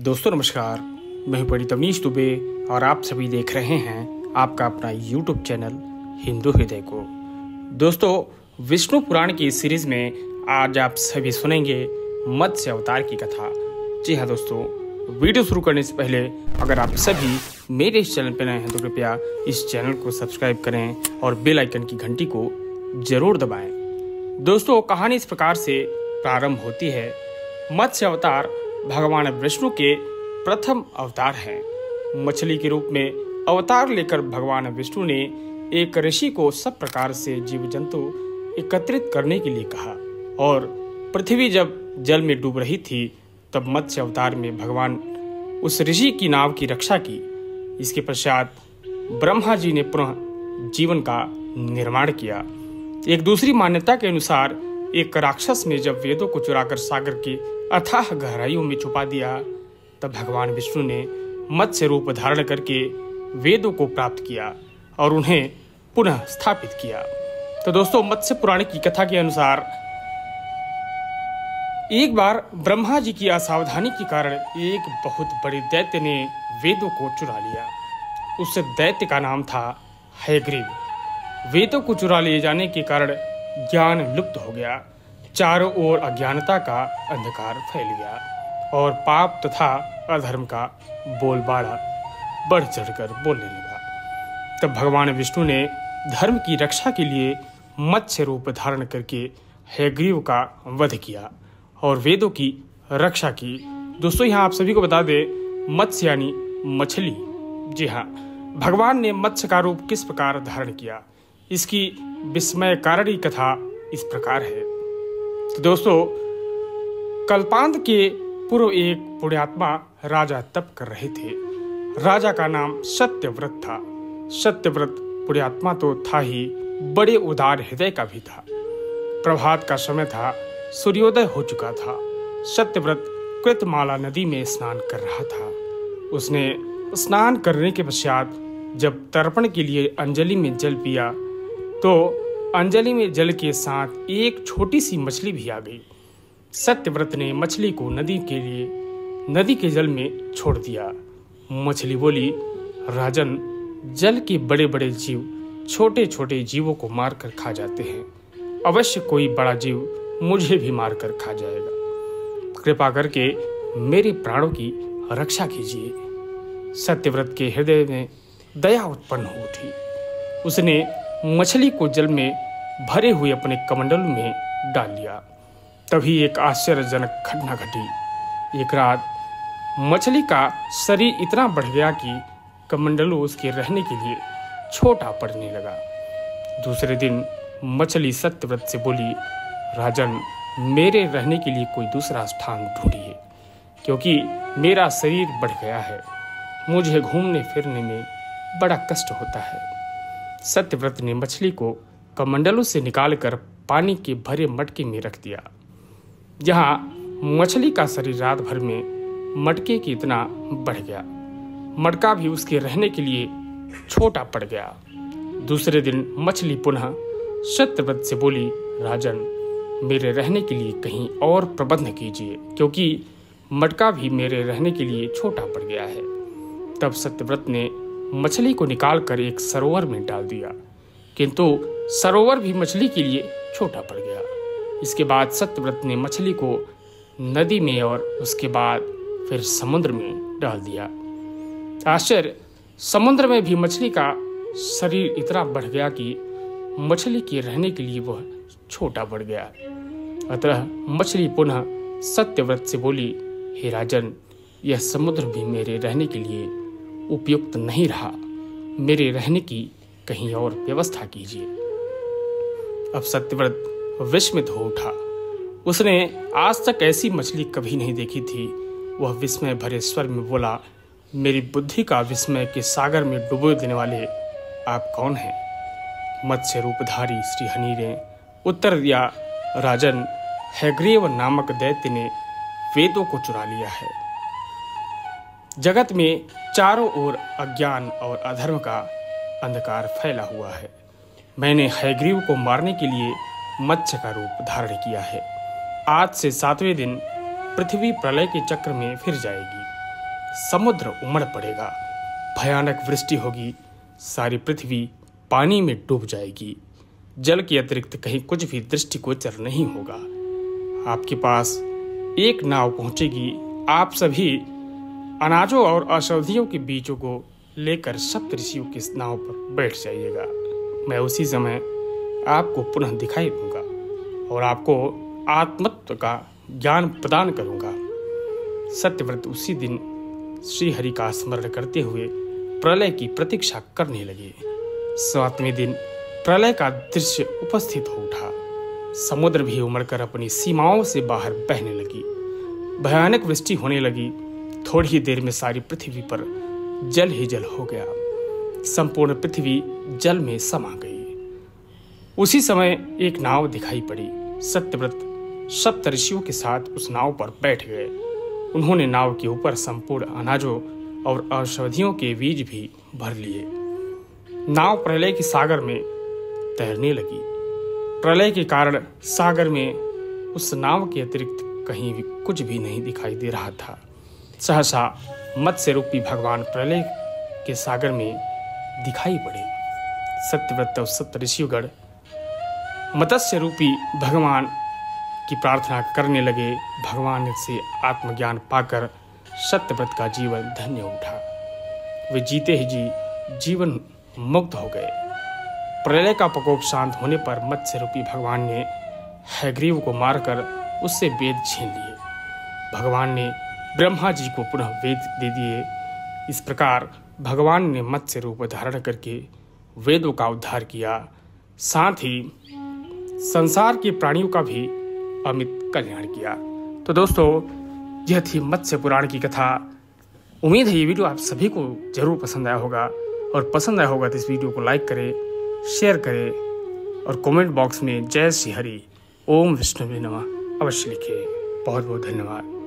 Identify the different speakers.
Speaker 1: दोस्तों नमस्कार, मैं हूं पंडित अवनीश दुबे और आप सभी देख रहे हैं आपका अपना यूट्यूब चैनल हिंदू हृदय को। दोस्तों, विष्णु पुराण की इस सीरीज में आज आप सभी सुनेंगे मत्स्य अवतार की कथा। जी हाँ दोस्तों, वीडियो शुरू करने से पहले अगर आप सभी मेरे इस चैनल पर नए हैं तो कृपया इस चैनल को सब्सक्राइब करें और बेल आइकन की घंटी को जरूर दबाएं। दोस्तों, कहानी इस प्रकार से प्रारंभ होती है। मत्स्य अवतार भगवान विष्णु के प्रथम अवतार हैं। मछली के रूप में अवतार लेकर भगवान विष्णु ने एक ऋषि को सब प्रकार से जीव जंतु एकत्रित करने के लिए कहा और पृथ्वी जब जल में डूब रही थी तब मत्स्य अवतार में भगवान उस ऋषि की नाव की रक्षा की। इसके पश्चात ब्रह्मा जी ने पुनः जीवन का निर्माण किया। एक दूसरी मान्यता के अनुसार एक राक्षस ने जब वेदों को चुराकर सागर की अथाह गहराइयों में छुपा दिया तब भगवान विष्णु ने मत्स्य रूप धारण करके वेदों को प्राप्त किया और उन्हें पुनः स्थापित किया। तो दोस्तों, मत्स्य पुराण की कथा के अनुसार एक बार ब्रह्मा जी की असावधानी के कारण एक बहुत बड़े दैत्य ने वेदों को चुरा लिया। उस दैत्य का नाम था हयग्रीव। वेदों को चुरा लिए जाने के कारण ज्ञान लुप्त हो गया। चारों ओर अज्ञानता का अंधकार फैल गया और पाप तथा अधर्म का बोलबाला बढ़ चढ़कर बोलने लगा। तब भगवान विष्णु ने धर्म की रक्षा के लिए मत्स्य रूप धारण करके हयग्रीव का वध किया और वेदों की रक्षा की। दोस्तों, यहाँ आप सभी को बता दें, मत्स्य यानी मछली। जी हाँ, भगवान ने मत्स्य का रूप किस प्रकार धारण किया, इसकी विस्मयकारिणी कथा इस प्रकार है। तो दोस्तों, कल्पांत के पूर्व एक पुण्यात्मा राजा तप कर रहे थे। राजा का नाम सत्यव्रत था। सत्यव्रत पुण्यात्मा तो था ही, बड़े उदार हृदय का भी था। प्रभात का समय था, सूर्योदय हो चुका था। सत्यव्रत कृतमाला नदी में स्नान कर रहा था। उसने स्नान करने के पश्चात जब तर्पण के लिए अंजलि में जल पिया तो अंजलि में जल के साथ एक छोटी सी मछली भी आ गई। सत्यव्रत ने मछली को नदी के जल में छोड़ दिया। मछली बोली, राजन, जल के बड़े बड़े जीव छोटे छोटे जीवों को मारकर खा जाते हैं। अवश्य कोई बड़ा जीव मुझे भी मारकर खा जाएगा। कृपा करके मेरे प्राणों की रक्षा कीजिए। सत्यव्रत के हृदय में दया उत्पन्न हो उठी। उसने मछली को जल में भरे हुए अपने कमंडल में डाल लिया। तभी एक आश्चर्यजनक घटना घटी। एक रात मछली का शरीर इतना बढ़ गया कि कमंडलू उसके रहने के लिए छोटा पड़ने लगा। दूसरे दिन मछली सत्यव्रत से बोली, राजन, मेरे रहने के लिए कोई दूसरा स्थान ढूंढिए, क्योंकि मेरा शरीर बढ़ गया है। मुझे घूमने फिरने में बड़ा कष्ट होता है। सत्यव्रत ने मछली को कमंडलों से निकालकर पानी के भरे मटके में रख दिया। जहाँ मछली का शरीर रात भर में मटके की इतना बढ़ गया, मटका भी उसके रहने के लिए छोटा पड़ गया। दूसरे दिन मछली पुनः सत्यव्रत से बोली, राजन, मेरे रहने के लिए कहीं और प्रबंध कीजिए, क्योंकि मटका भी मेरे रहने के लिए छोटा पड़ गया है। तब सत्यव्रत ने मछली को निकालकर एक सरोवर में डाल दिया, किंतु सरोवर भी मछली के लिए छोटा पड़ गया। इसके बाद सत्यव्रत ने मछली को नदी में और उसके बाद फिर समुद्र में डाल दिया। आश्चर्य, समुद्र में भी मछली का शरीर इतना बढ़ गया कि मछली के रहने के लिए वह छोटा पड़ गया। अतः मछली पुनः सत्यव्रत से बोली, हे राजन, यह समुद्र भी मेरे रहने के लिए उपयुक्त नहीं रहा। मेरे रहने की कहीं और व्यवस्था कीजिए। अब सत्यव्रत विस्मित हो उठा। उसने आज तक ऐसी मछली कभी नहीं देखी थी। वह विस्मय भरे स्वर में बोला, मेरी बुद्धि का विस्मय के सागर में डुबो देने वाले आप कौन हैं? मत्स्य रूपधारी श्री हनि ने उत्तर दिया, राजन, हयग्रीव नामक दैत्य ने वेदों को चुरा लिया है। जगत में चारों ओर अज्ञान और अधर्म का अंधकार फैला हुआ है। मैंने हयग्रीव को मारने के लिए मत्स्य का रूप धारण किया है। आज से 7वें दिन पृथ्वी प्रलय के चक्र में फिर जाएगी। समुद्र उमड़ पड़ेगा, भयानक वृष्टि होगी, सारी पृथ्वी पानी में डूब जाएगी, जल के अतिरिक्त कहीं कुछ भी दृष्टिगोचर नहीं होगा। आपके पास एक नाव पहुंचेगी, आप सभी अनाजों और औषधियों के बीजों को लेकर सप्तऋषियों की इस नाव पर बैठ जाइएगा। मैं उसी समय आपको पुनः दिखाई दूंगा और आपको आत्मत्व का ज्ञान प्रदान करूंगा। सत्यव्रत उसी दिन श्री हरि का स्मरण करते हुए प्रलय की प्रतीक्षा करने लगे। 7वें दिन प्रलय का दृश्य उपस्थित हो उठा। समुद्र भी उमड़कर अपनी सीमाओं से बाहर बहने लगी, भयानक वृष्टि होने लगी। थोड़ी ही देर में सारी पृथ्वी पर जल ही जल हो गया, संपूर्ण पृथ्वी जल में समा गई। उसी समय एक नाव दिखाई पड़ी। सत्यव्रत सप्तऋषियों के साथ उस नाव पर बैठ गए। उन्होंने नाव के ऊपर संपूर्ण अनाजों और औषधियों के बीज भी भर लिए। नाव प्रलय के सागर में तैरने लगी। प्रलय के कारण सागर में उस नाव के अतिरिक्त कहीं भी कुछ भी नहीं दिखाई दे रहा था। सहसा मत्स्य रूपी भगवान प्रलय के सागर में दिखाई पड़े। सत्यव्रत और सप्तऋषिगण मत्स्य रूपी भगवान की प्रार्थना करने लगे। भगवान से आत्मज्ञान पाकर सत्यव्रत का जीवन धन्य उठा। वे जीते ही जी जीवन मुक्त हो गए। प्रलय का प्रकोप शांत होने पर मत्स्य रूपी भगवान ने हयग्रीव को मारकर उससे वेद छीन लिए। भगवान ने ब्रह्मा जी को पुनः वेद दे दिए। इस प्रकार भगवान ने मत्स्य रूप धारण करके वेदों का उद्धार किया, साथ ही संसार के प्राणियों का भी अमित कल्याण किया। तो दोस्तों, यह थी मत्स्य पुराण की कथा। उम्मीद है ये वीडियो आप सभी को जरूर पसंद आया होगा, और पसंद आया होगा तो इस वीडियो को लाइक करें, शेयर करें और कमेंट बॉक्स में जय श्री हरि, ओम विष्णुवे नमः अवश्य लिखें। बहुत बहुत धन्यवाद।